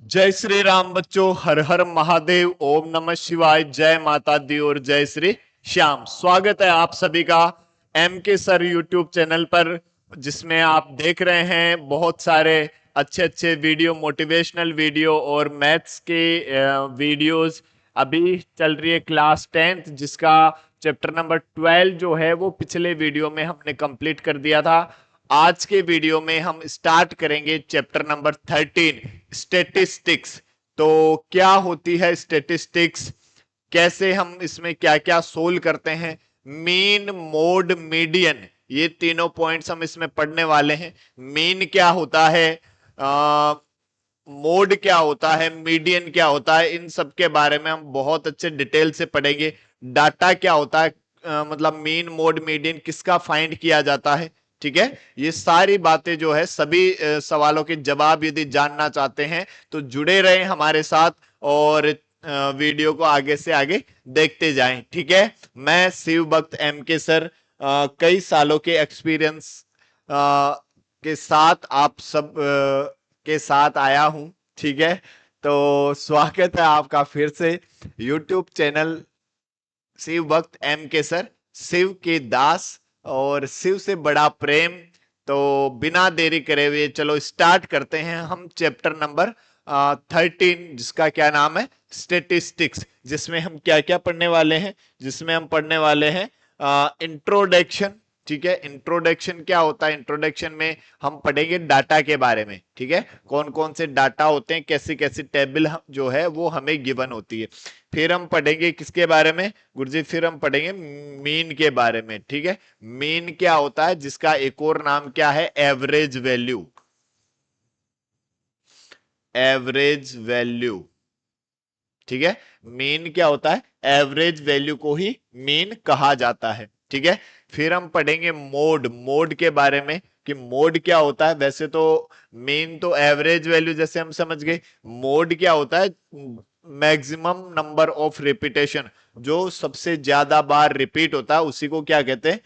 जय श्री राम बच्चों, हर हर महादेव, ओम नमः शिवाय, जय माता दी और जय श्री श्याम। स्वागत है आप सभी का एम के सर यूट्यूब चैनल पर, जिसमें आप देख रहे हैं बहुत सारे अच्छे अच्छे वीडियो, मोटिवेशनल वीडियो और मैथ्स के वीडियोस। अभी चल रही है क्लास 10th, जिसका चैप्टर नंबर 12 जो है वो पिछले वीडियो में हमने कंप्लीट कर दिया था। आज के वीडियो में हम स्टार्ट करेंगे चैप्टर नंबर 13, स्टेटिस्टिक्स। तो क्या होती है स्टेटिस्टिक्स, कैसे हम इसमें क्या क्या सोल्व करते हैं, मीन, मोड, मीडियन, ये तीनों पॉइंट्स हम इसमें पढ़ने वाले हैं। मीन क्या होता है, मोड क्या होता है, मीडियन क्या होता है, इन सब के बारे में हम बहुत अच्छे डिटेल से पढ़ेंगे। डाटा क्या होता है, मतलब मीन, मोड, मीडियन किसका फाइंड किया जाता है। ठीक है, ये सारी बातें जो है, सभी सवालों के जवाब यदि जानना चाहते हैं तो जुड़े रहें हमारे साथ और वीडियो को आगे से आगे देखते जाएं। ठीक है, मैं शिव भक्त एम के सर, कई सालों के एक्सपीरियंस के साथ आप सब के साथ आया हूं। ठीक है, तो स्वागत है आपका फिर से यूट्यूब चैनल शिव भक्त एम के सर, शिव के दास और शिव से बड़ा प्रेम। तो बिना देरी करे हुए चलो स्टार्ट करते हैं हम चैप्टर नंबर 13, जिसका क्या नाम है, स्टेटिस्टिक्स। जिसमें हम क्या क्या पढ़ने वाले हैं, जिसमें हम पढ़ने वाले हैं इंट्रोडक्शन। ठीक है, इंट्रोडक्शन क्या होता है, इंट्रोडक्शन में हम पढ़ेंगे डाटा के बारे में। ठीक है, कौन कौन से डाटा होते हैं, कैसी कैसी टेबल जो है वो हमें गिवन होती है। फिर हम पढ़ेंगे किसके बारे में गुरुजी, फिर हम पढ़ेंगे मीन के बारे में। ठीक है, मीन क्या होता है, जिसका एक और नाम क्या है, एवरेज वैल्यू। एवरेज वैल्यू, ठीक है, मीन क्या होता है, एवरेज वैल्यू को ही मीन कहा जाता है। ठीक है, फिर हम पढ़ेंगे मोड, मोड के बारे में कि मोड क्या होता है। वैसे तो मीन तो एवरेज वैल्यू जैसे हम समझ गए, मोड क्या होता है, मैक्सिमम नंबर ऑफ रिपीटेशन, जो सबसे ज्यादा बार रिपीट होता है उसी को क्या कहते हैं,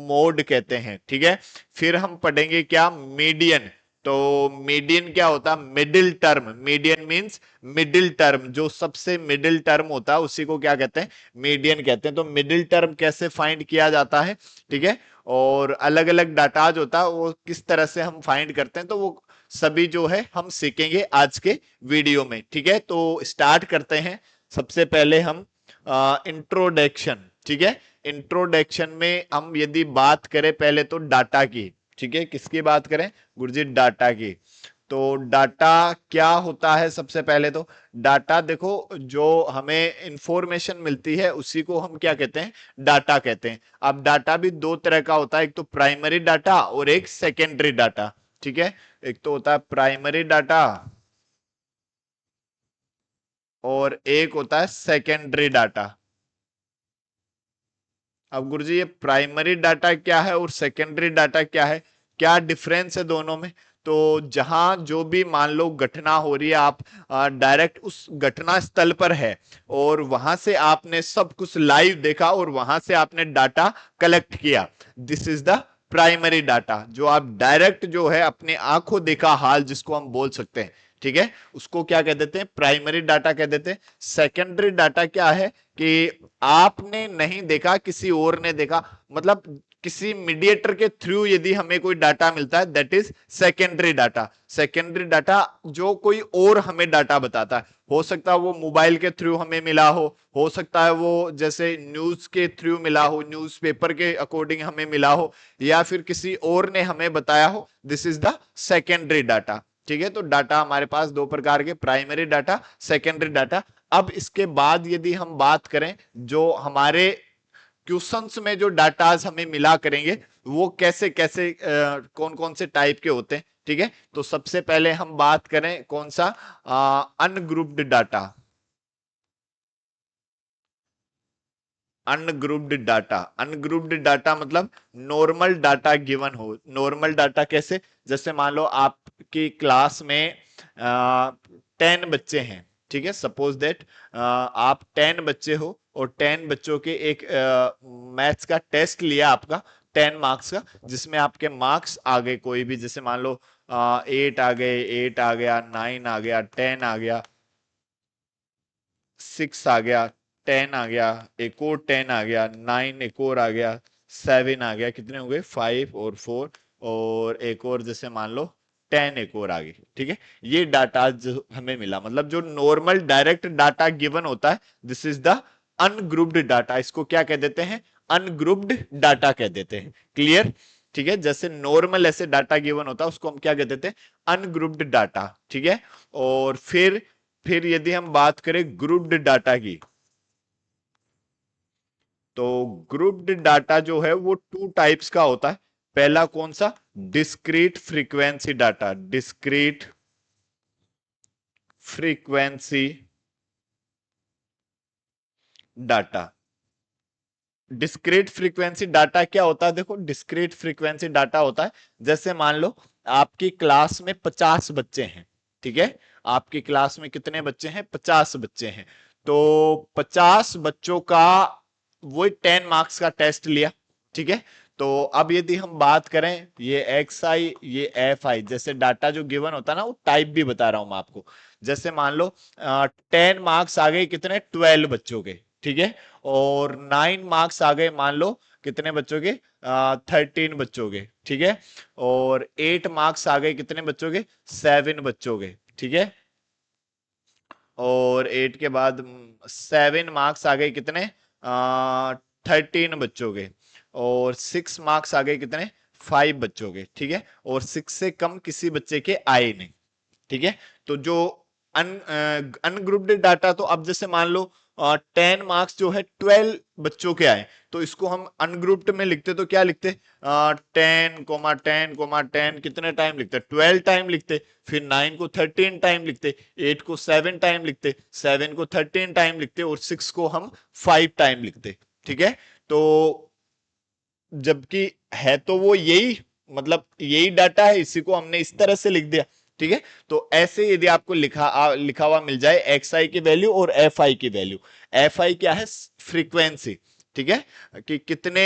मोड कहते हैं। ठीक है, फिर हम पढ़ेंगे क्या, मीडियन। तो मीडियन क्या होता है, middle term. Median means middle term, जो सबसे मिडिल टर्म होता है उसी को क्या कहते हैं, मीडियन कहते हैं। तो मिडिल टर्म कैसे फाइंड किया जाता है, ठीक है, और अलग अलग डाटाज होता है वो किस तरह से हम फाइंड करते हैं, तो वो सभी जो है हम सीखेंगे आज के वीडियो में। ठीक है, तो स्टार्ट करते हैं। सबसे पहले हम इंट्रोडक्शन। ठीक है, इंट्रोडक्शन में हम यदि बात करें पहले तो डाटा की। ठीक है, किसकी बात करें गुरुजी, डाटा की। तो डाटा क्या होता है, सबसे पहले तो डाटा देखो, जो हमें इंफॉर्मेशन मिलती है उसी को हम क्या कहते हैं, डाटा कहते हैं। अब डाटा भी दो तरह का होता है, एक तो प्राइमरी डाटा और एक सेकेंडरी डाटा। ठीक है, एक तो होता है प्राइमरी डाटा और एक होता है सेकेंडरी डाटा। अब गुरुजी ये प्राइमरी डाटा क्या है और सेकेंडरी डाटा क्या है, क्या डिफरेंस है दोनों में। तो जहां जो भी मान लो घटना हो रही है, आप डायरेक्ट उस घटना स्थल पर है और वहां से आपने सब कुछ लाइव देखा और वहां से आपने डाटा कलेक्ट किया, this is the primary data. जो आप डायरेक्ट जो है अपने आंखों देखा हाल, जिसको हम बोल सकते हैं। ठीक है, उसको क्या कह देते हैं, प्राइमरी डाटा कह देते हैं। सेकेंडरी डाटा क्या है कि आपने नहीं देखा, किसी और ने देखा, मतलब किसी मीडिएटर के थ्रू यदि हमें कोई डाटा मिलता है, that is secondary data. Secondary data जो कोई और हमें डाटा बताता है, हो सकता है वो मोबाइल के थ्रू हमें मिला हो सकता है वो जैसे न्यूज के थ्रू मिला हो, न्यूज़पेपर के अकॉर्डिंग हमें मिला हो, या फिर किसी और ने हमें बताया हो, this is the secondary data. ठीक है, तो डाटा हमारे पास दो प्रकार के, प्राइमरी डाटा, सेकेंडरी डाटा। अब इसके बाद यदि हम बात करें, जो हमारे क्वेश्चंस में जो डाटाज हमें मिला करेंगे वो कैसे कैसे कौन कौन से टाइप के होते हैं। ठीक है, तो सबसे पहले हम बात करें कौन सा, ungrouped data. Ungrouped data, ungrouped data मतलब नॉर्मल डाटा गिवन हो। नॉर्मल डाटा कैसे, जैसे मान लो आपकी क्लास में 10 बच्चे हैं। ठीक है, सपोज दैट आप 10 बच्चे हो और 10 बच्चों के एक मैथ्स का टेस्ट लिया आपका। 10 मार्क्स का, जिसमें आपके मार्क्स आ गए कोई भी, जैसे मान लो 8 आ गए, 8 आ गया, 9 आ गया, 10 आ गया, 6 आ गया, 10 आ गया, एक और 10 आ गया, 9 एक और आ गया, 7 आ गया, कितने हो गए 5 और 4, और एक और जैसे मान लो 10 एक और आ गई। ठीक है, ये डाटा जो हमें मिला, मतलब जो नॉर्मल डायरेक्ट डाटा गिवन होता है, this is the ungrouped data. इसको क्या कह देते हैं, अनग्रुप्ड डाटा कह देते हैं। क्लियर? ठीक है, जैसे नॉर्मल ऐसे डाटा गिवन होता है उसको हम क्या कह देते हैं, अनग्रुप्ड डाटा। ठीक है, और फिर यदि हम बात करें ग्रुप्ड डाटा की, तो ग्रुप्ड डाटा जो है वो टू टाइप्स का होता है। पहला कौन सा, discrete frequency data, discrete frequency data. Discrete frequency data क्या होता है, देखो डिस्क्रीट फ्रीक्वेंसी डाटा होता है, जैसे मान लो आपकी क्लास में 50 बच्चे हैं। ठीक है, आपकी क्लास में कितने बच्चे हैं, 50 बच्चे हैं। तो 50 बच्चों का वो 10 मार्क्स का टेस्ट लिया। ठीक है, तो अब यदि हम बात करें ये एक्स आई ये एफ आई, जैसे डाटा जो गिवन होता है ना, वो टाइप भी बता रहा हूं मैं आपको। जैसे मान लो 10 मार्क्स आ गए कितने, 12 बच्चों के। ठीक है, और 9 मार्क्स आ गए मान लो कितने बच्चों के, 13 बच्चों के। ठीक है, और 8 मार्क्स आ गए कितने बच्चों के, 7 बच्चों के। ठीक है, और 8 के बाद 7 मार्क्स आ गए कितने, 13 बच्चों के, और 6 मार्क्स आ गए कितने, 5 बच्चों के। ठीक है, और 6 से कम किसी बच्चे के आए नहीं। ठीक है, तो जो अनग्रुप्ड डाटा, तो अब जैसे मान लो 10 मार्क्स जो है 12 बच्चों के आए, तो इसको हम अनग्रुप्ड में लिखते तो क्या लिखते, 10,10,10 कितने टाइम लिखते, 12 टाइम लिखते। फिर 9 को 13 टाइम लिखते, 8 को 7 टाइम लिखते, 7 को 13 टाइम लिखते, और 6 को हम 5 टाइम लिखते। ठीक है, तो जबकि है तो वो यही, मतलब यही डाटा है, इसी को हमने इस तरह से लिख दिया। ठीक है, तो ऐसे यदि आपको लिखा हुआ मिल जाए एक्स आई की वैल्यू और एफ आई की वैल्यू। एफ आई क्या है, फ्रीक्वेंसी। ठीक है, कि कितने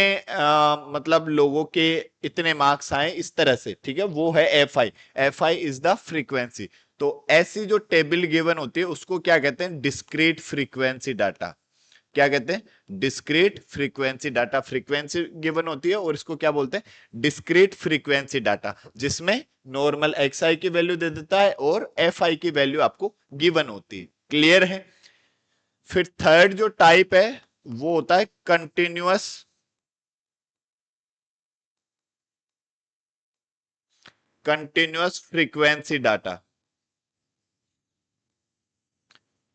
मतलब लोगों के इतने मार्क्स आए इस तरह से। ठीक है, वो है F I. F I is the frequency. तो ऐसी जो टेबल गिवन होती है उसको क्या कहते हैं, डिस्क्रीट फ्रीक्वेंसी डाटा। क्या कहते हैं, discrete frequency data. Frequency given होती है और इसको क्या बोलते हैं, डिस्क्रीट फ्रीक्वेंसी डाटा, जिसमें नॉर्मल एक्स आई की वैल्यू दे देता है और एफ आई की वैल्यू आपको गिवन होती है। क्लियर है? फिर थर्ड जो टाइप है वो होता है continuous frequency data.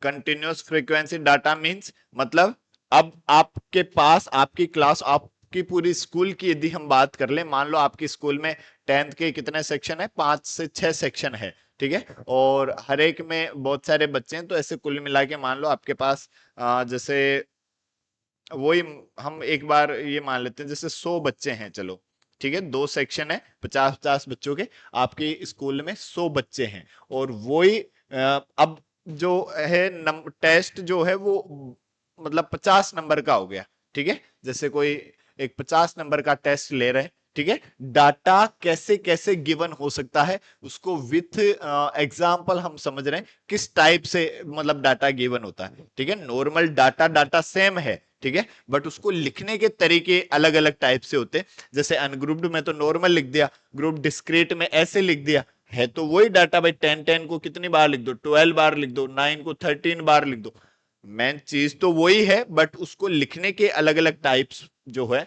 Continuous frequency data means, मतलब अब आपके पास आपकी क्लास, आपकी पूरी स्कूल की यदि हम बात कर ले, मान लो आपकी स्कूल में 10th के कितने सेक्शन है, 5 से 6 सेक्शन है। ठीक है, और हर एक में बहुत सारे बच्चे हैं, तो ऐसे कुल मिला के मान लो आपके पास जैसे वही, हम एक बार ये मान लेते हैं जैसे 100 बच्चे हैं, चलो ठीक है, दो सेक्शन है, 50-50 बच्चों के, आपके स्कूल में 100 बच्चे हैं। और वही अब जो है टेस्ट जो है वो मतलब 50 नंबर का हो गया। ठीक है, जैसे कोई एक 50 नंबर का टेस्ट ले रहे हैं। ठीक है, डाटा कैसे कैसे गिवन हो सकता है उसको विथ एग्जाम्पल हम समझ रहे हैं किस टाइप से मतलब डाटा गिवन होता है। ठीक है, नॉर्मल डाटा डाटा सेम है। ठीक है, बट उसको लिखने के तरीके अलग अलग टाइप से होते हैं। जैसे अनग्रुप्ड में तो नॉर्मल लिख दिया, ग्रुप डिस्क्रीट में ऐसे लिख दिया, है तो वही डाटा भाई। 10 को कितनी बार लिख दो, 12 बार लिख दो, 9 को 13 बार लिख दो, मेन चीज तो वही है, बट उसको लिखने के अलग अलग टाइप्स जो है।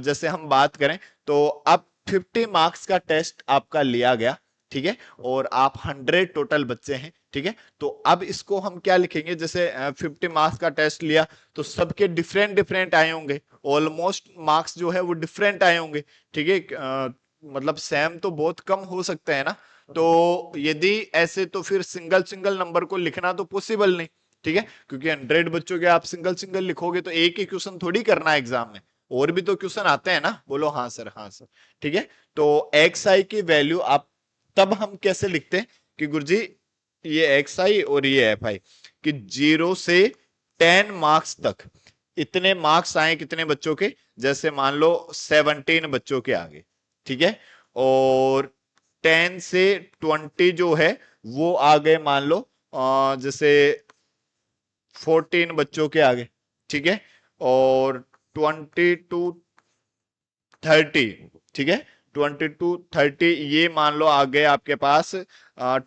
जैसे हम बात करें तो अब 50 मार्क्स का टेस्ट आपका लिया गया। ठीक है, और आप 100 टोटल बच्चे हैं। ठीक है, तो अब इसको हम क्या लिखेंगे, जैसे 50 मार्क्स का टेस्ट लिया तो सबके डिफरेंट डिफरेंट आए होंगे, ऑलमोस्ट मार्क्स जो है वो डिफरेंट आए होंगे। ठीक है, मतलब सेम तो बहुत कम हो सकते हैं ना, तो यदि ऐसे तो फिर सिंगल सिंगल नंबर को लिखना तो पॉसिबल नहीं। ठीक है, क्योंकि 100 बच्चों के आप सिंगल सिंगल लिखोगे तो एक ही क्वेश्चन थोड़ी करना है एग्जाम में, और भी तो क्वेश्चन आते हैं ना। बोलो हाँ सर, हाँ सर। ठीक है, तो एक्स आई की वैल्यू आप तब हम कैसे लिखते हैं कि गुरुजी ये एक्स आई और ये एफ आई, कि 0 से 10 मार्क्स तक इतने मार्क्स आए कितने बच्चों के, जैसे मान लो 17 बच्चों के आगे, ठीक है, और 10 से 20 जो है वो आ गए मान लो जैसे 14 बच्चों के आगे, ठीक है, और 20 to 30, ठीक है, 20 to 30 ये मान लो आ गए आपके पास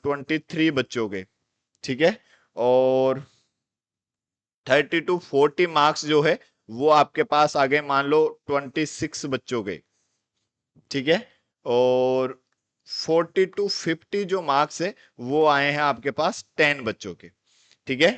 23 बच्चों के, ठीक है, और 30 to 40 मार्क्स जो है वो आपके पास आ गए मान लो 26 बच्चों के, ठीक है, और 40 to 50 जो मार्क्स है वो आए हैं आपके पास 10 बच्चों के, ठीक है।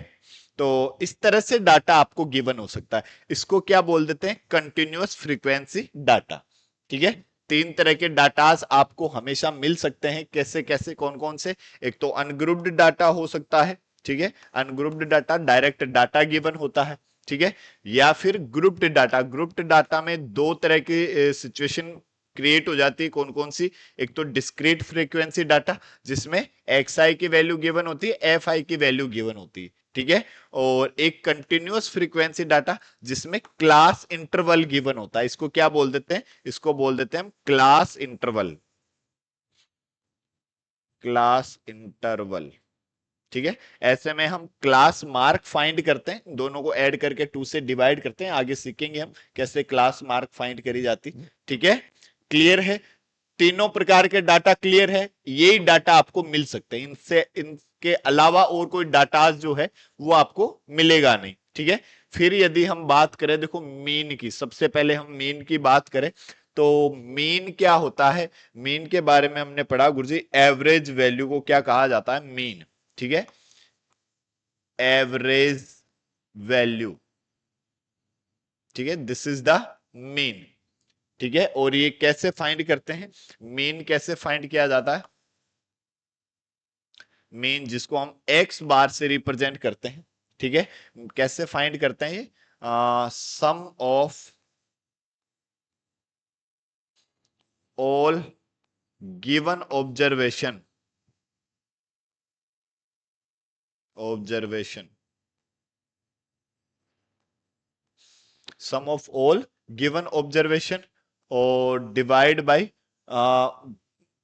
तो इस तरह से डाटा आपको गिवन हो सकता है, इसको क्या बोल देते हैं, कंटिन्यूअस फ्रीक्वेंसी डाटा, ठीक है। तीन तरह के डाटाज आपको हमेशा मिल सकते हैं, कैसे कैसे, कौन कौन से, एक तो अनग्रुप्ड डाटा हो सकता है, ठीक है, ungrouped data direct data given होता है, ठीक है, या फिर ग्रुप्ड डाटा, ग्रुप्ड डाटा में दो तरह की सिचुएशन क्रिएट हो जाती है, कौन कौन सी, एक तो डिस्क्रीट फ्रीक्वेंसी डाटा जिसमें एक्स आई की वैल्यू गिवन होती है, एफ आई की वैल्यू गिवन होती है, ठीक है, और एक कंटिन्यूअस फ्रीक्वेंसी डाटा जिसमें क्लास इंटरवल गिवन होता है, इसको क्या बोल देते हैं, इसको बोल देते हैं हम क्लास इंटरवल, क्लास इंटरवल, ठीक है। ऐसे में हम क्लास मार्क फाइंड करते हैं, दोनों को ऐड करके 2 से डिवाइड करते हैं, आगे सीखेंगे हम कैसे क्लास मार्क फाइंड करी जाती, ठीक है, क्लियर है, तीनों प्रकार के डाटा क्लियर है, यही डाटा आपको मिल सकते हैं, इनसे इनके अलावा और कोई डाटा जो है वो आपको मिलेगा नहीं, ठीक है। फिर यदि हम बात करें, देखो मीन की, सबसे पहले हम मीन की बात करें तो मीन क्या होता है, मीन के बारे में हमने पढ़ा गुरुजी, एवरेज वैल्यू को क्या कहा जाता है, मीन, ठीक है, एवरेज वैल्यू, ठीक है, दिस इज द मीन, ठीक है। और ये कैसे फाइंड करते हैं, मीन कैसे फाइंड किया जाता है, मीन जिसको हम एक्स बार से रिप्रेजेंट करते हैं, ठीक है, कैसे फाइंड करते हैं ये, sum of all given observation, observation, sum of all given observation और divide by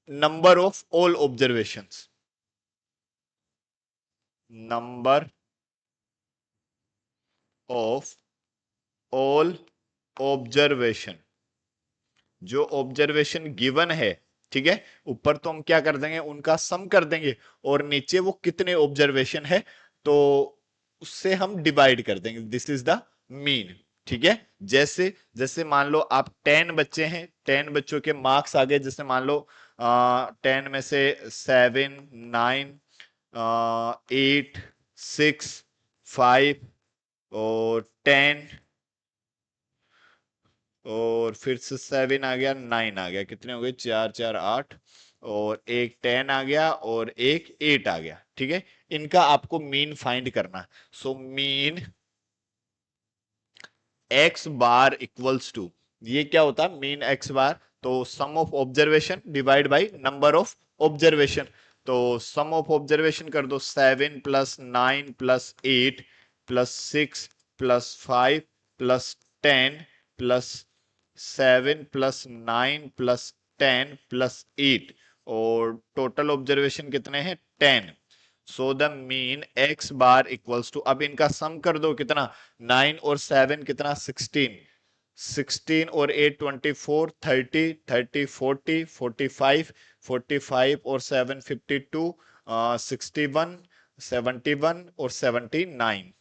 number of all observations, number of all observation, जो ऑब्जर्वेशन गिवन है, ठीक है, ऊपर तो हम क्या कर देंगे, उनका सम कर देंगे, और नीचे वो कितने ऑब्जर्वेशन है तो उससे हम डिवाइड कर देंगे, दिस इज द मीन, ठीक है। जैसे जैसे मान लो आप 10 बच्चे हैं, 10 बच्चों के मार्क्स आ गए, जैसे मान लो 10 में से 7, 9, 8, 6, 5 और 10, और फिर से 7 आ गया, 9 आ गया, कितने हो गए, 4 4 8, और एक 10 आ गया और एक 8 आ गया, ठीक है। इनका आपको मीन फाइंड करना है, so mean X bar equals to, ये क्या होता है मीन एक्स बार, तो sum of observation divide by number of observation, तो सम ऑफ ऑब्जर्वेशन कर दो, 7 plus 9 plus 8 plus 6 plus 5 plus 10 plus 9 plus 10 plus 8, और टोटल ऑब्जर्वेशन कितने हैं, 10, so the mean X bar equals to, अब इनका सम कर दो कितना, 9 और 7 कितना, 16, 16 और 8 24, 30, 30 40, 45, 45 और 7 52, 61, 71 और 79,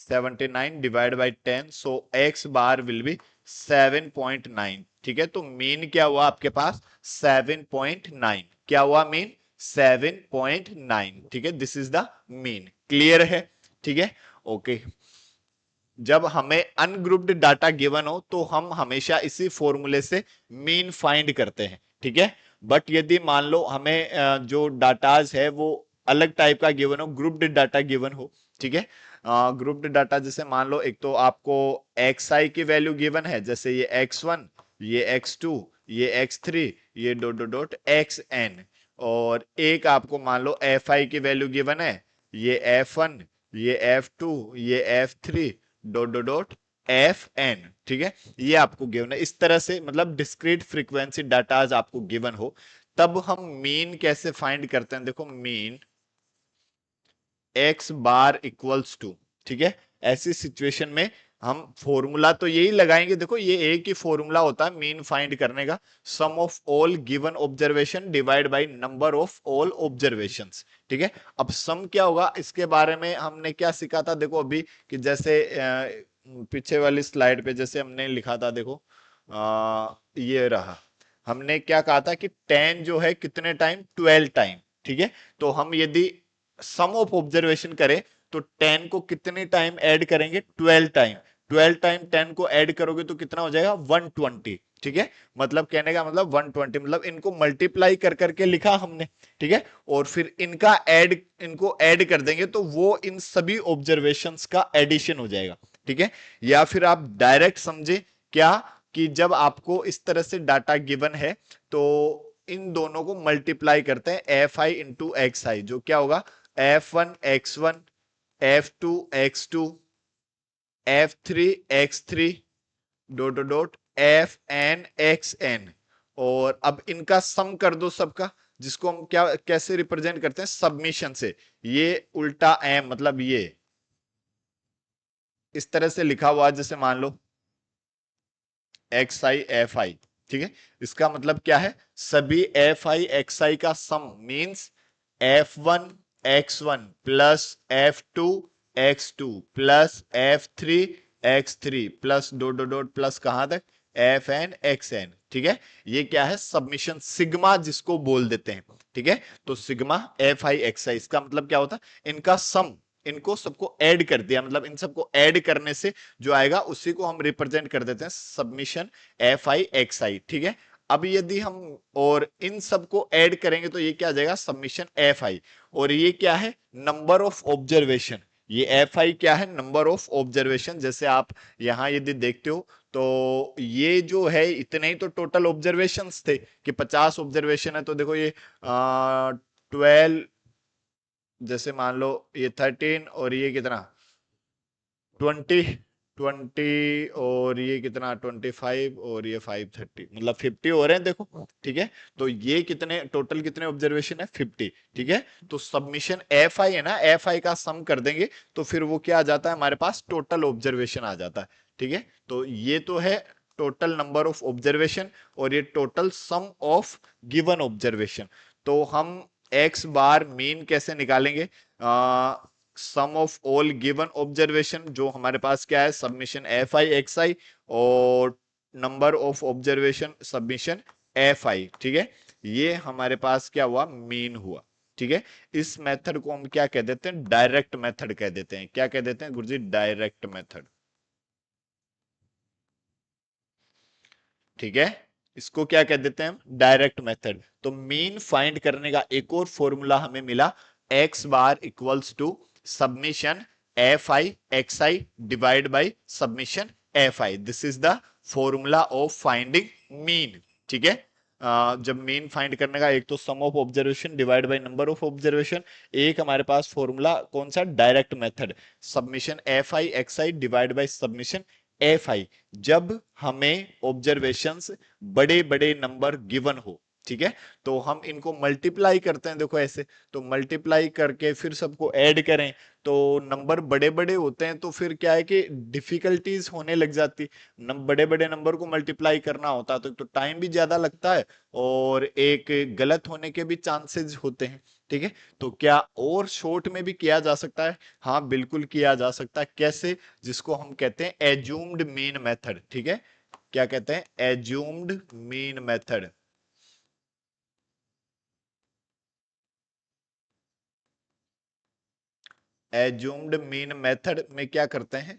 79 divide by 10, so X bar will B 7.9, ठीक है। तो मीन क्या हुआ आपके पास, 7.9, क्या हुआ मीन, 7.9, ठीक है, this is the mean, clear है, ठीक है, ओके। जब हमें अनग्रुप्ड डाटा गिवन हो तो हम हमेशा इसी फॉर्मूले से मीन फाइंड करते हैं, ठीक है। बट यदि मान लो हमें जो डाटाज है वो अलग टाइप का गिवन हो, ग्रुप्ड डाटा गिवन हो, ठीक है, ग्रुप्ड डाटा जैसे मान लो एक तो आपको एक्स आई की वैल्यू गिवन है, जैसे ये x1, ये x2, ये x3, ये डॉट डॉट डॉट xn, और एक आपको मान लो एफ आई की वैल्यू गिवन है, ये f1, ये f2, ये f3 dot dot dot F N, ठीक है, ये आपको गिवन है। इस तरह से मतलब डिस्क्रीट फ्रीक्वेंसी डाटाज आपको गिवन हो, तब हम मीन कैसे फाइंड करते हैं। देखो mean X bar equals to, ठीक है, ऐसी सिचुएशन में हम फॉर्मूला तो यही लगाएंगे। देखो ये एक ही फॉर्मूला होता है मीन फाइंड करने का, sum of all given observation divide by number of all observations, ठीक है। अब सम क्या होगा, इसके बारे में हमने क्या सीखा था, देखो अभी कि जैसे पीछे वाली स्लाइड पे जैसे हमने लिखा था, देखो ये रहा, हमने क्या कहा था कि 10 जो है कितने टाइम, 12 टाइम, ठीक है। तो हम यदि सम ऑफ ऑब्जर्वेशन करें तो 10 को कितने टाइम ऐड करेंगे, 12 टाइम। 12 टाइम 10 को ऐड करोगे तो कितना हो जाएगा, 120, ठीक है। मतलब कहने का मतलब 120, मतलब इनको मल्टीप्लाई कर करके लिखा हमने, ठीक है, और फिर इनको ऐड कर देंगे तो वो इन सभी ऑब्जर्वेशंस का एडिशन हो जाएगा, ठीक है। या फिर आप डायरेक्ट समझे क्या, कि जब आपको इस तरह से डाटा गिवन है तो इन दोनों को मल्टीप्लाई करते हैं, एफ आई इंटू एक्स आई, जो क्या होगा, f1 x1, f2 x2, f3 x3, dot dot dot, fn xn। और अब इनका सम कर दो सबका, जिसको हम क्या कैसे रिप्रेजेंट करते हैं, सबमिशन से। ये उल्टा एम, मतलब ये इस तरह से लिखा हुआ, जैसे मान लो एक्स आई एफ आई, ठीक है। इसका मतलब क्या है, सभी एफ आई एक्स आई का sum means f1 x1 plus f2 x2 plus f3 x3 plus dot dot dot plus कहां तक, fn xn, ठीक है। ये क्या है, सबमिशन सिग्मा जिसको बोल देते हैं, ठीक है। तो सिग्मा एफ आई एक्स आई, इसका मतलब क्या होता है, इनका सम, इनको सबको ऐड कर दिया, मतलब इन सबको ऐड करने से जो आएगा उसी को हम रिप्रेजेंट कर देते हैं सबमिशन एफ आई एक्स आई, ठीक है। अब यदि हम और इन सबको ऐड करेंगे तो ये क्या आ जाएगा, सबमिशन एफ आई। और ये क्या है, नंबर ऑफ ऑब्जर्वेशन। ये एफ आई क्या है, नंबर ऑफ ऑब्जर्वेशन। जैसे आप यहां यदि देखते हो तो ये जो है इतने ही तो टोटल ऑब्जर्वेशंस थे, कि 50 ऑब्जर्वेशन है, तो देखो ये 12, जैसे मान लो ये 13 और ये कितना 20 और ये कितना 25 और ये 530, मतलब 50 हो रहे हैं, देखो, ठीक है। तो ये कितने टोटल कितने ऑब्जर्वेशन है, 50, ठीक है। तो सबमिशन एफ आई है ना, एफ आई का सम कर देंगे तो फिर वो क्या आ जाता है, हमारे पास टोटल ऑब्जर्वेशन आ जाता है, ठीक है। तो ये तो है टोटल नंबर ऑफ ऑब्जर्वेशन, और ये total sum of given observation. तो हम एक्स बार मीन कैसे निकालेंगे, सम ऑफ ऑल गिवन ऑब्जर्वेशन, जो हमारे पास क्या है, सबमिशन एफ आई एक्स आई, और number of observation submission F I, ठीक है। ये हमारे पास क्या हुआ, मीन हुआ, ठीक है। इस मेथड को हम क्या कह देते हैं, डायरेक्ट मेथड कह देते हैं। क्या कह देते हैं गुरुजी, डायरेक्ट मेथड, ठीक है। इसको क्या कह देते हैं हम, डायरेक्ट मेथड। तो मीन फाइंड करने का एक और फॉर्मूला हमें मिला, X bar equals to submission F I X I divide by submission F I. This is the formula of finding mean, ठीक है। जब मीन फाइंड करने का, एक तो sum of observation divide by number of observation, एक हमारे पास फॉर्मूला कौन सा, direct method, submission F I X I divide by submission F आई, जब हमें ऑब्जर्वेशंस बड़े बड़े नंबर गिवन हो, ठीक है। तो हम इनको मल्टीप्लाई करते हैं, देखो ऐसे, तो मल्टीप्लाई करके फिर सबको ऐड करें तो नंबर बड़े बड़े होते हैं, तो फिर क्या है कि डिफिकल्टीज होने लग जाती। बड़े बड़े नंबर को मल्टीप्लाई करना होता है तो टाइम भी ज्यादा लगता है, और एक गलत होने के भी चांसेस होते हैं, ठीक है। तो क्या और शॉर्ट में भी किया जा सकता है, हाँ बिल्कुल किया जा सकता है। कैसे, जिसको हम कहते हैं एज्यूम्ड मीन मेथड, ठीक है। क्या कहते हैं, assumed mean method. Assumed mean method में क्या करते हैं,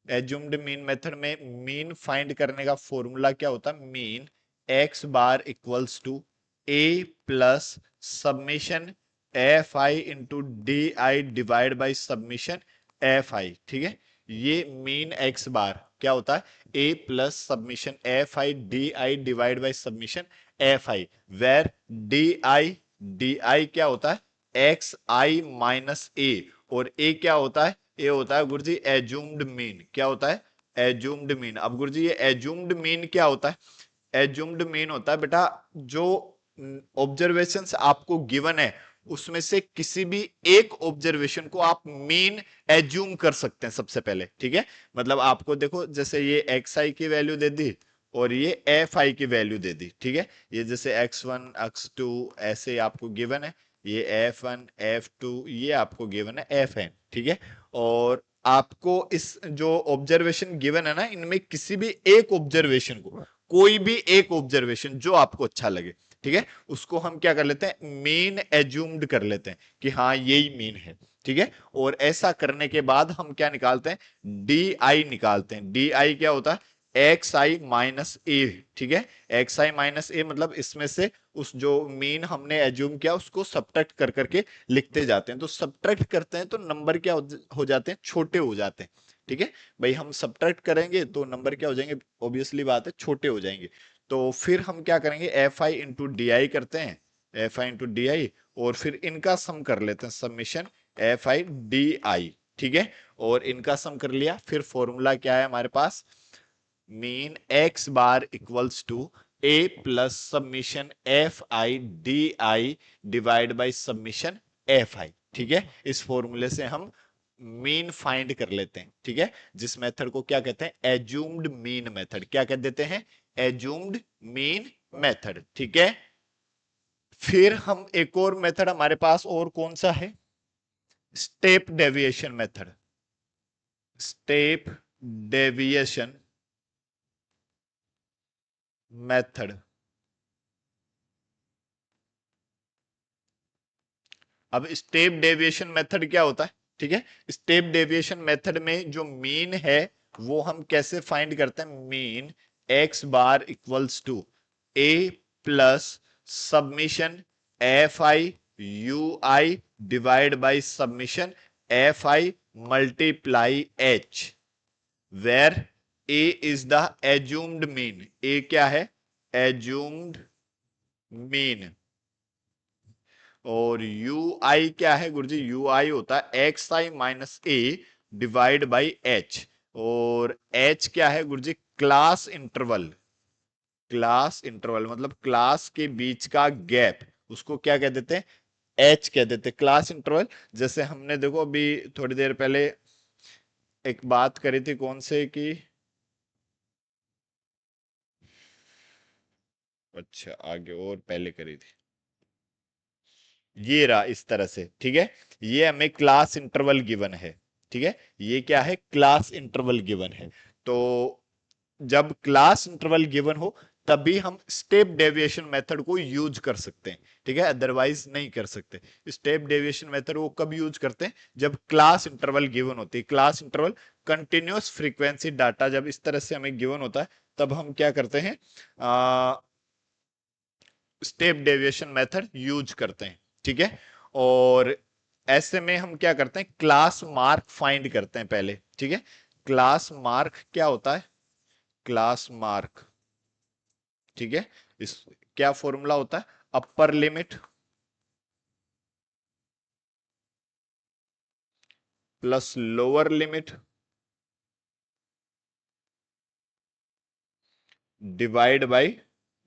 एज्यूम्ड मीन मेथड में मीन फाइंड करने का फॉर्मूला क्या होता है, mean X bar equals to A plus submission F I into D I divide by submission F I, ठीक है। ये मीन एक्स बार क्या होता है, A plus submission F I D I divide by submission F I, where D I क्या होता है, X I minus ए, और ए क्या होता है, ये होता है गुरुजी एज्यूम्ड मीन, क्या होता है, एज्यूम्ड मीन। अब गुरुजी ये एज्यूम्ड मीन क्या होता है? एज्यूम्ड मीन होता है बेटा जो ऑब्जर्वेशंस आपको गिवन है उसमें से किसी भी एक ऑब्जर्वेशन को आप मीन एज्यूम कर सकते हैं सबसे पहले, ठीक है। मतलब आपको देखो जैसे ये एक्स आई की वैल्यू दे दी और ये एफ आई की वैल्यू दे दी, ठीक है। ये जैसे x1 x2 ऐसे आपको गिवन है, ये f1 f2 ये आपको गिवन है fn, ठीक है। और आपको इस जो ऑब्जर्वेशन गिवन है ना इनमें किसी भी एक ऑब्जर्वेशन को, कोई भी एक ऑब्जर्वेशन जो आपको अच्छा लगे, ठीक है, उसको हम क्या कर लेते हैं, मीन एज्यूम्ड कर लेते हैं कि हाँ यही मीन है, ठीक है। और ऐसा करने के बाद हम क्या निकालते हैं, डी आई निकालते हैं। डी आई क्या होता है, एक्स आई माइनस ए, ठीक है। एक्स आई माइनस ए मतलब इसमें से उस जो मीन हमने एज्यूम किया उसको सब्ट्रैक्ट कर करके लिखते जाते हैं। तो सब्ट्रैक्ट करते हैं तो नंबर क्या हो जाते हैं, छोटे हो जाते हैं, ठीक है। भाई हम सब्ट्रैक्ट करेंगे तो नंबर क्या हो जाएंगे, ऑब्वियसली बात है छोटे हो जाएंगे। तो फिर हम क्या करेंगे, एफ आई इंटू डी आई करते हैं, एफ आई इंटू डी आई, और फिर इनका सम कर लेते हैं, सबमिशन एफ आई डी आई, ठीक है। और इनका सम कर लिया, फिर फॉर्मूला क्या है हमारे पास, mean X bar equals to A plus submission F I D I divide by submission F I, ठीक है। इस फॉर्मूले से हम मीन फाइंड कर लेते हैं, ठीक है। जिस मेथड को क्या कहते हैं, एज्यूम्ड मीन मेथड, क्या कह देते हैं, एज्यूम्ड मीन मेथड, ठीक है। फिर हम एक और मेथड हमारे पास और कौन सा है, step deviation method. Step deviation method. अब स्टेप डेविएशन मेथड क्या होता है, ठीक है। स्टेप डेविएशन मेथड में जो मीन है वो हम कैसे फाइंड करते हैं, mean X bar equals to A plus submission F I U I divide by submission F I multiply H, where A is the assumed mean. A क्या है, एज्यूम्ड मीन। और यू आई क्या है गुरुजी, U I होता है X I minus A divide by H. और H क्या है गुरुजी, क्लास इंटरवल। क्लास इंटरवल मतलब क्लास के बीच का गैप, उसको क्या कह देते हैं, एच कह देते हैं, क्लास इंटरवल। जैसे हमने देखो अभी थोड़ी देर पहले एक बात करी थी, कौन से की, अच्छा आगे और पहले करी थी, ये रहा इस तरह से, ठीक है। ये हमें क्लास इंटरवल गिवन है, ठीक है। ये क्या है, क्लास इंटरवल गिवन है। तो जब क्लास इंटरवल गिवन हो तभी हम स्टेप डेविएशन मेथड को यूज कर सकते हैं, ठीक है, अदरवाइज नहीं कर सकते। स्टेप डेविएशन मेथड वो कब यूज करते हैं, जब क्लास इंटरवल गिवन होती है। Class interval continuous frequency data जब इस तरह से हमें गिवन होता है तब हम क्या करते हैं, स्टेप डेविएशन मेथड यूज करते हैं, ठीक है। और ऐसे में हम क्या करते हैं, क्लास मार्क फाइंड करते हैं पहले, ठीक है। क्लास मार्क क्या होता है, क्लास मार्क, ठीक है। इस क्या फॉर्मूला होता है, upper limit plus lower limit divide by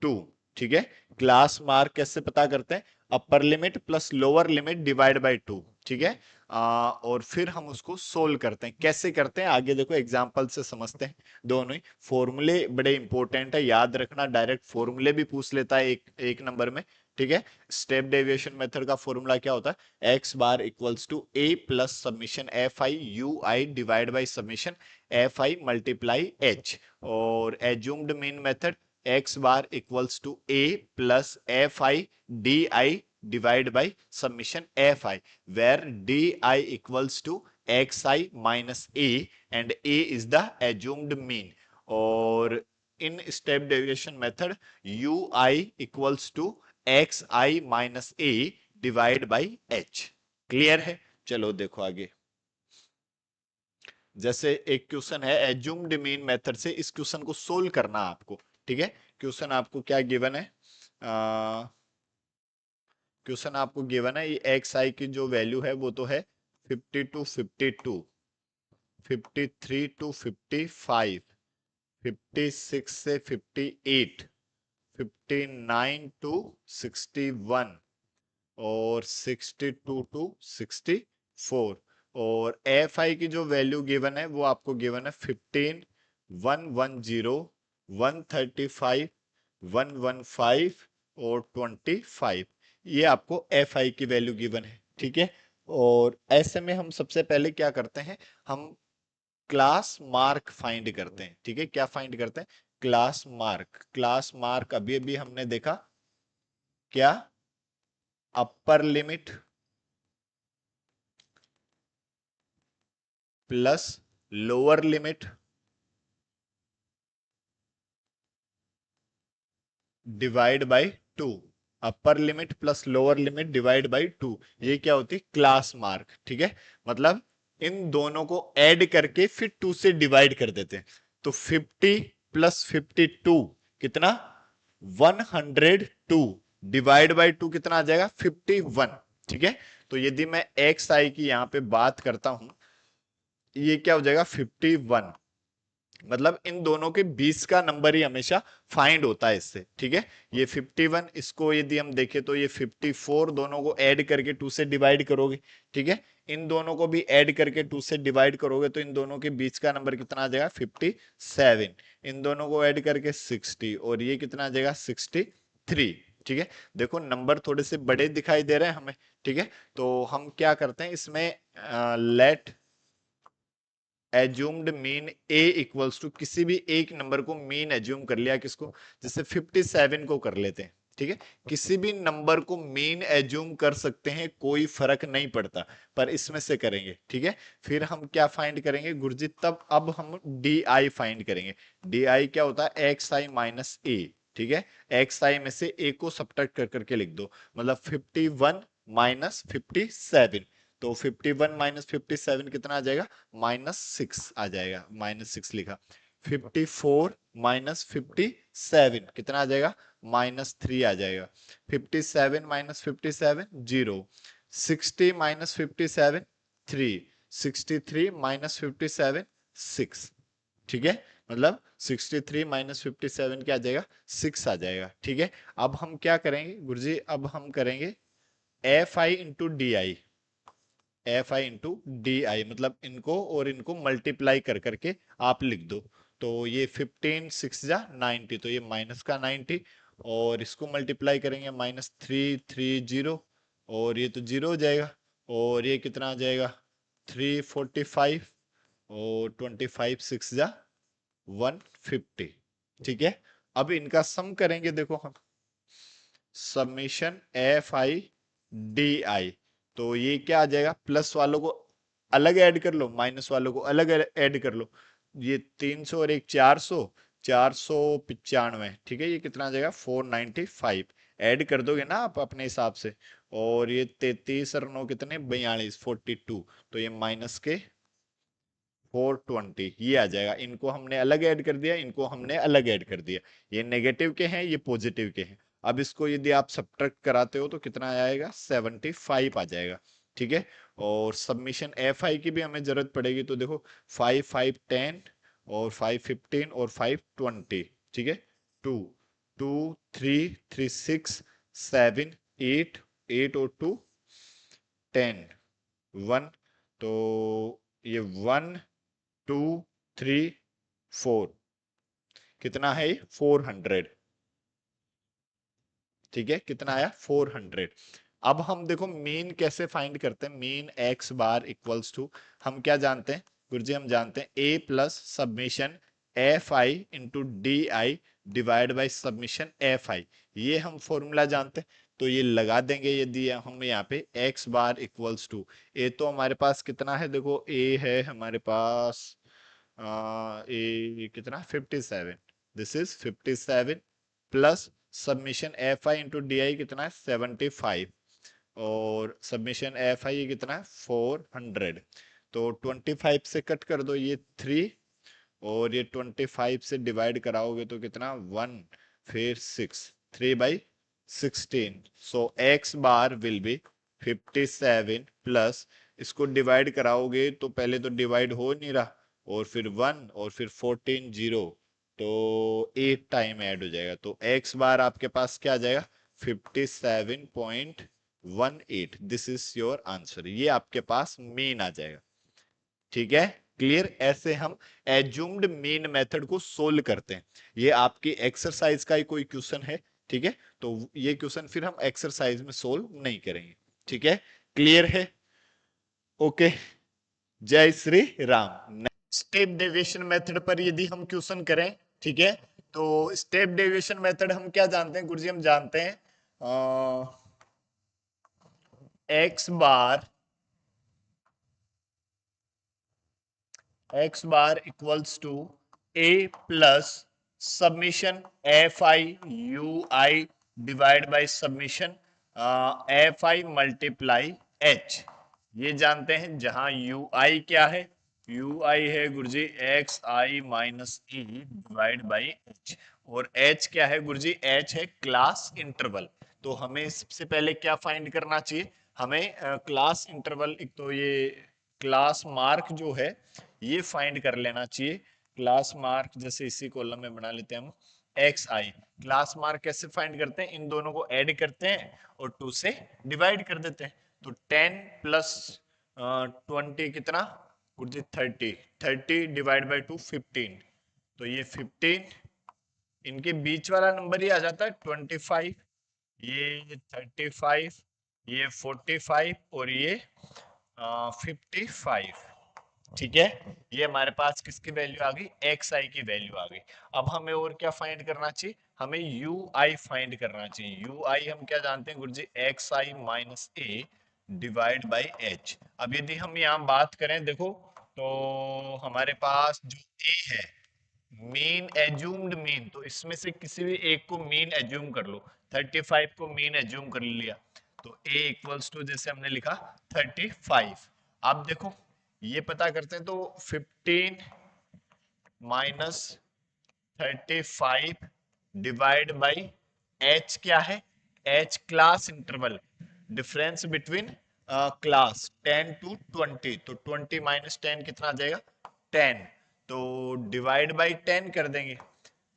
2, ठीक है। क्लास मार्क कैसे पता करते हैं, upper limit plus lower limit divide by 2, ठीक है। और फिर हम उसको सोल्व करते हैं, कैसे करते हैं आगे देखो एग्जांपल से समझते हैं। दोनों ही फॉर्मूले बड़े इंपॉर्टेंट है, याद रखना, डायरेक्ट फॉर्मूले भी पूछ लेता है एक एक नंबर में, ठीक है। स्टेप डेविएशन मेथड का फॉर्मूला क्या होता है, X bar equals to A plus submission F I U I divide by submission F I multiply H. और assumed mean method X bar equals to A plus F I D I divide by submission F I, where D I equals to X I minus A and A is the assumed mean. और in step deviation method you I equals to X I minus A divide by H. Clear है, चलो देखो आगे। जैसे एक question है, assumed mean method से इस क्वेश्चन को सोल्व करना आपको, ठीक है। क्वेश्चन आपको क्या गिवन है, क्वेश्चन आपको गिवन है, ये एक्स आई की जो वैल्यू है वो तो है 52 52, 53 टू 55, 56 से 58, 59 टू 61 और 62 टू 64। और एफ आई की जो वैल्यू गिवन है वो आपको गिवन है 15, 110, 135, 115 और 25। ये आपको एफ आई की वैल्यू गिवन है, ठीक है। और ऐसे में हम सबसे पहले क्या करते हैं, हम क्लास मार्क फाइंड करते हैं, ठीक है। क्या फाइंड करते हैं? Class mark. क्लास मार्क अभी अभी हमने देखा, क्या? Upper limit plus lower limit divide by 2। Upper limit plus lower limit divide by 2, ये क्या होती है? क्लास मार्क, ठीक है। मतलब इन दोनों को ऐड करके फिर 2 से डिवाइड कर देते हैं। तो 50 प्लस 52 कितना? 102 डिवाइड बाय 2 कितना आ जाएगा? 51, ठीक है। तो यदि मैं एक्स आई की यहां पे बात करता हूं, ये क्या हो जाएगा? 51। मतलब इन दोनों के 20 का नंबर ही हमेशा फाइंड होता है इससे, ठीक है। ये 51, इसको यदि हम देखें तो ये 54, दोनों को ऐड करके 2 से डिवाइड करोगे, ठीक है। इन दोनों को भी ऐड करके 2 से डिवाइड करोगे तो इन दोनों के बीच का नंबर कितना आ जाएगा? 57। इन दोनों को ऐड करके 60 और ये कितना आ जाएगा? 63, ठीक है। देखो नंबर थोड़े से बड़े दिखाई दे रहे हैं हमें, ठीक है। तो हम क्या करते हैं इसमें, let assumed mean A equals to, किसी भी एक नंबर को मीन एज्यूम कर लिया, किसको? जैसे 57 को कर लेते हैं, ठीक है। किसी भी नंबर को मीन एज्यूम कर सकते हैं, कोई फर्क नहीं पड़ता, पर इसमें से करेंगे, ठीक है। फिर हम क्या फाइंड करेंगे गुरुजी? तब अब हम डी आई फाइंड करेंगे। डी आई क्या होता है? एक्स आई माइनस ए, ठीक है। एक्स आई में से ए को सब्ट्रैक्ट कर करके लिख दो, मतलब 51 माइनस 57। तो 51 माइनस 57 कितना आ जाएगा? -6 आ जाएगा, -6 लिखा। 54 माइनस 57 कितना आ जाएगा? -3 आ जाएगा। 57 माइनस 57 0। 60 माइनस 57 3। 63 माइनस 57 6, ठीक है। मतलब 63 माइनस 57 क्या आ जाएगा? 6 आ जाएगा, ठीक है। अब हम क्या करेंगे गुरुजी? अब हम करेंगे F I into D I. F I into D आई, मतलब इनको और इनको मल्टीप्लाई कर करके आप लिख दो। तो ये 15 6 जा 90, तो ये माइनस का 90, और इसको मल्टीप्लाई करेंगे -330, और ये तो जीरो हो जाएगा। और ये कितना आ जाएगा? 345, और 25 6 जा 150, ठीक है। अब इनका सम करेंगे, देखो हम समीशन एफ आई डी आई। तो ये क्या आ जाएगा? प्लस वालों को अलग ऐड कर लो, माइनस वालों को अलग ऐड कर लो। ये 300 और एक 400, 495, ठीक है। ये कितना आ जाएगा? 495। ऐड कर दोगे ना आप अपने हिसाब से। और ये 33 और 9 कितने? 42, 42। तो ये माइनस के 420 ये आ जाएगा। इनको हमने अलग ऐड कर दिया, इनको हमने अलग ऐड कर दिया। ये नेगेटिव के हैं, ये पॉजिटिव के हैं। अब इसको यदि आप सब्ट्रैक्ट कराते हो तो कितना आएगा? 75 आ जाएगा, ठीक है। और सबमिशन एफ आई की भी हमें जरूरत पड़ेगी, तो देखो 5 5 10 और 5 15 और 5 20, ठीक है। 2 2 3 3 6 7 8 8 और 2 10 1। तो ये 1 2 3 4 कितना है? 400, ठीक है। कितना आया? 400। अब हम देखो मीन कैसे फाइंड करते हैं। Mean X bar equals to, हम क्या जानते हैं गुरुजी? हम जानते हैं A plus submission F I into D I divide by submission F I. ये हम फॉर्मूला जानते हैं, तो ये लगा देंगे। यदि हम यहाँ पे एक्स बार इक्वल्स टू, ए तो हमारे पास कितना है? देखो ए है हमारे पास ये कितना? 57। This is 57 plus submission F I into D आई कितना है? 75। और सबमिशन एफ आई कितना है? 400। तो 25 से कट कर दो ये 3, और ये 25 से डिवाइड कराओगे तो कितना? 1 फिर 6, 3/16। So X bar will be 57 plus इसको डिवाइड कराओगे तो पहले तो डिवाइड हो नहीं रहा, और फिर 1 और फिर 14 0, तो 8 टाइम ऐड हो जाएगा, तो x बार आपके पास क्या आ जाएगा 57.18। दिस इज योर आंसर, ये आपके पास मीन आ जाएगा। ठीक है, क्लियर। ऐसे हम एज्यूम्ड मीन मेथड को सोल्व करते हैं। ये आपकी एक्सरसाइज का ही कोई क्वेश्चन है, ठीक है, तो ये क्वेश्चन फिर हम एक्सरसाइज में सोल्व नहीं करेंगे। ठीक है, क्लियर है, ओके। जय Shri Ram. Step deviation method पर यदि हम क्वेश्चन करें, ठीक है, तो स्टेप डेविएशन मेथड हम क्या जानते हैं गुरुजी, हम जानते हैं x bar equals to a plus submission F I U I divide by submission F I multiply H. ये जानते हैं, जहां यू आई क्या है, यू आई है गुरुजी X I minus E divide by H, और एच क्या है गुरुजी, एच है क्लास इंटरवल। तो हमें सबसे पहले क्या फाइंड करना चाहिए, हमें क्लास इंटरवल, एक तो ये क्लास मार्क जो है ये फाइंड कर लेना चाहिए। क्लास मार्क जैसे इसी कॉलम में बना लेते हैं हम एक्स आई। क्लास मार्क कैसे फाइंड करते हैं, इन दोनों को ऐड करते हैं और 2 से डिवाइड कर देते हैं। तो 10 प्लस 20 कितना, 30, 30 डिवाइड बाई 2 15, तो ये 15, इनके बीच वाला नंबर ही आ जाता है 25, ये 35, ये 45 और ये 55। ठीक है, ये हमारे पास किसकी वैल्यू आ गई, एक्स आई की वैल्यू आ गई। अब हमें और क्या फाइंड करना चाहिए, हमें यू आई फाइंड करना चाहिए। यू आई हम क्या जानते हैं गुरुजी, X I minus A divide by H. अब यदि हम यहाँ बात करें देखो, तो हमारे पास जो ए है मीन एज्यूम्ड मीन, तो इसमें से किसी भी एक को मीन एज्यूम कर लो। 35 को मीन एज्यूम कर लिया, तो a इक्वल्स टू जैसे हमने लिखा 35। अब देखो ये पता करते हैं, तो 15 माइनस 35 डिवाइड बाई h क्या है, h class interval, difference between class 10 to 20, तो 20 माइनस 10 कितना आ जाएगा 10, तो डिवाइड बाई 10 कर देंगे,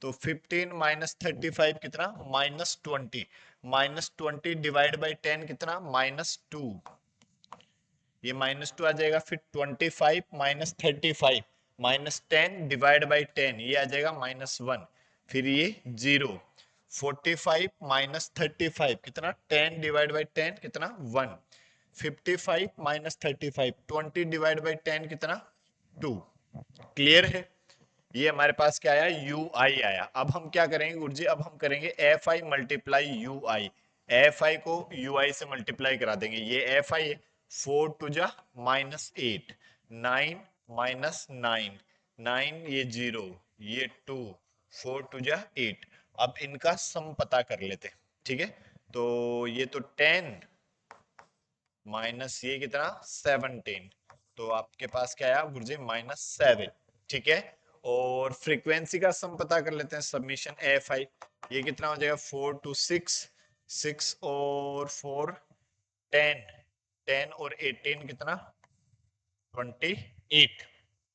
तो 15 माइनस 35 कितना -20, -20 डिवाइड बाई 10 कितना -2, ये -2 आ जाएगा। फिर 25 माइनस 35 -10 डिवाइड बाई 10, ये आ जाएगा -1, फिर ये 0। 45 माइनस 35 कितना 10 डिवाइड बाई 10 कितना 1। 55 माइनस 35 20 डिवाइड बाई 10 कितना 2। क्लियर है, ये हमारे पास क्या आया, यू आई आया। अब हम क्या करेंगे गुरुजी, अब हम करेंगे F I multiply you I. F I को यू आई से मल्टीप्लाई करा देंगे, ये एफ आई है, 4 टू जा -8, 9 माइनस 9, 9 ये 0, ये 2, 4 टू जा 8। अब इनका सम पता कर लेते, ठीक है, तो ये तो 10 माइनस ये कितना 17, तो आपके पास क्या आया गुरुजी -7। ठीक है, और फ्रीक्वेंसी का सम पता कर लेते हैं, सबमिशन एफ आई, ये कितना हो जाएगा 4 to 6, 6 और 4 10, 10 और 18 कितना 28।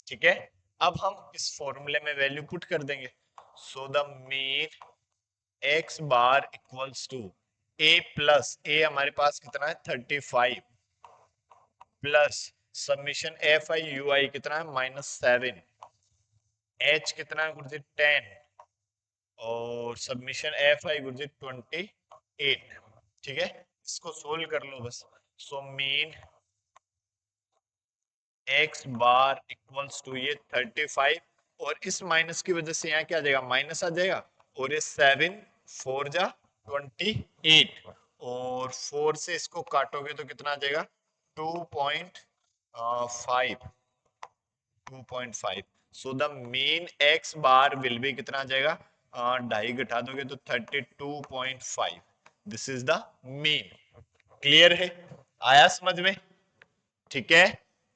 ठीक है, अब हम इस फॉर्मूले में वैल्यू पुट कर देंगे। So the mean X bar equals to A plus, A हमारे पास कितना है 35, plus submission F I U I कितना है -7, एच कितना है गुरुजी 10, और सबमिशन एफ आई गुरुजी 28। ठीक है, इसको सोल्व कर लो बस। So mean X bar equals to ये 35, और इस माइनस की वजह से यहाँ क्या आ जाएगा, माइनस आ जाएगा, और ये 7 4 जा 28, और 4 से इसको काटोगे तो कितना आ जाएगा 2.5, 2.5। सो the mean X bar will B कितना आ जाएगा, ढाई घटा दोगे तो 32.5। This is the mean. Clear है, आया समझ में, ठीक है।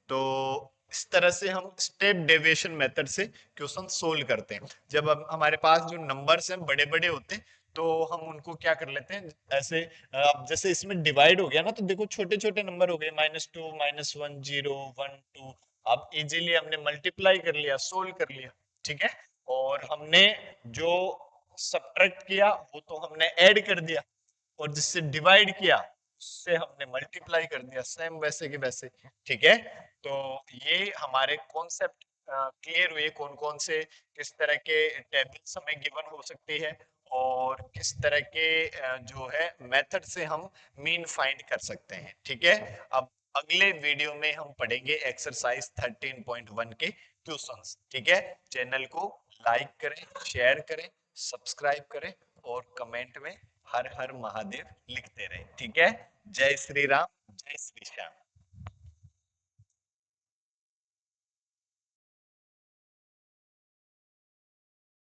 तो इस तरह से हम स्टेप डेविएशन मेथड से क्वेश्चन सोल्व करते हैं। जब हमारे पास जो नंबर्स हैं बड़े बड़े होते हैं, तो हम उनको क्या कर लेते हैं ऐसे, अब जैसे इसमें डिवाइड हो गया ना, तो देखो छोटे छोटे नंबर हो गए, -2 -1 0 1 2। अब इजीली हमने मल्टीप्लाई कर लिया, सोल्व कर लिया, ठीक है। और हमने जो सब्ट्रैक्ट किया वो तो हमने ऐड कर दिया, और जिससे डिवाइड किया उससे हमने मल्टीप्लाई कर दिया, सेम वैसे के वैसे, ठीक है। तो ये हमारे कॉन्सेप्ट क्लियर हुए, कौन कौन से किस तरह के टेबल्स हमें गिवन हो सकती है, और किस तरह के जो है मेथड से हम मीन फाइंड कर सकते हैं, ठीक है। अब अगले वीडियो में हम पढ़ेंगे एक्सरसाइज 13.1 के क्वेश्चंस, ठीक है। चैनल को लाइक करें, शेयर करें, सब्सक्राइब करें, और कमेंट में हर हर महादेव लिखते रहे, ठीक है। जय श्री राम, जय श्री श्याम।